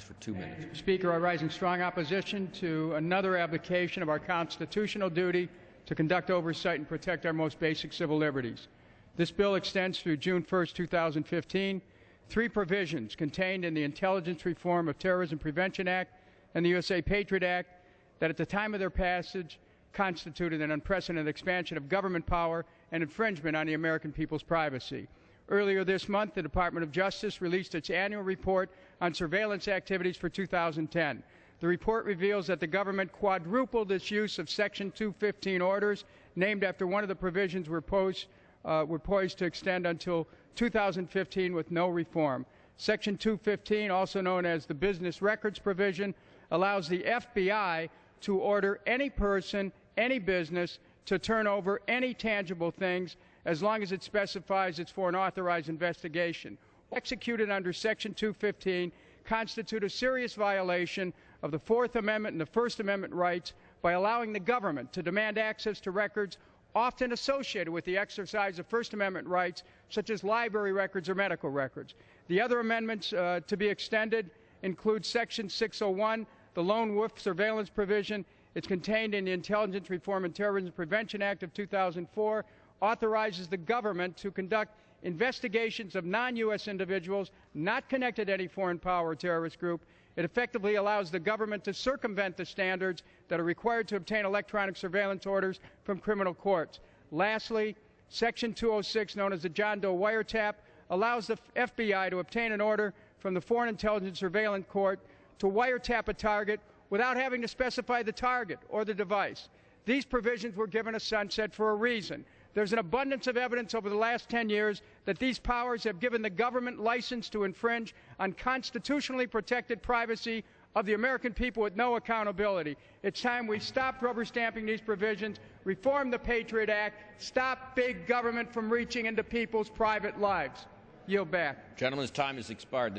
For 2 minutes. Speaker, I rise in strong opposition to another abdication of our constitutional duty to conduct oversight and protect our most basic civil liberties. This bill extends through June 1, 2015, three provisions contained in the Intelligence Reform of Terrorism Prevention Act and the USA Patriot Act that at the time of their passage constituted an unprecedented expansion of government power and infringement on the American people's privacy. Earlier this month, the Department of Justice released its annual report on surveillance activities for 2010. The report reveals that the government quadrupled its use of Section 215 orders, named after one of the provisions were poised to extend until 2015 with no reform. Section 215, also known as the Business Records Provision, allows the FBI to order any person, any business, to turn over any tangible things as long as it specifies it's for an authorized investigation. Executed under Section 215 constitute a serious violation of the Fourth Amendment and the First Amendment rights by allowing the government to demand access to records often associated with the exercise of First Amendment rights, such as library records or medical records. The other amendments to be extended include Section 601, the lone wolf surveillance provision. It's contained in the Intelligence Reform and Terrorism Prevention Act of 2004, authorizes the government to conduct investigations of non-U.S. individuals not connected to any foreign power or terrorist group. It effectively allows the government to circumvent the standards that are required to obtain electronic surveillance orders from criminal courts. Lastly, Section 206, known as the John Doe wiretap, allows the FBI to obtain an order from the Foreign Intelligence Surveillance Court to wiretap a target without having to specify the target or the device. These provisions were given a sunset for a reason. There's an abundance of evidence over the last 10 years that these powers have given the government license to infringe on constitutionally protected privacy of the American people with no accountability. It's time we stop rubber stamping these provisions, reform the Patriot Act, stop big government from reaching into people's private lives. Yield back. Gentleman's time has expired.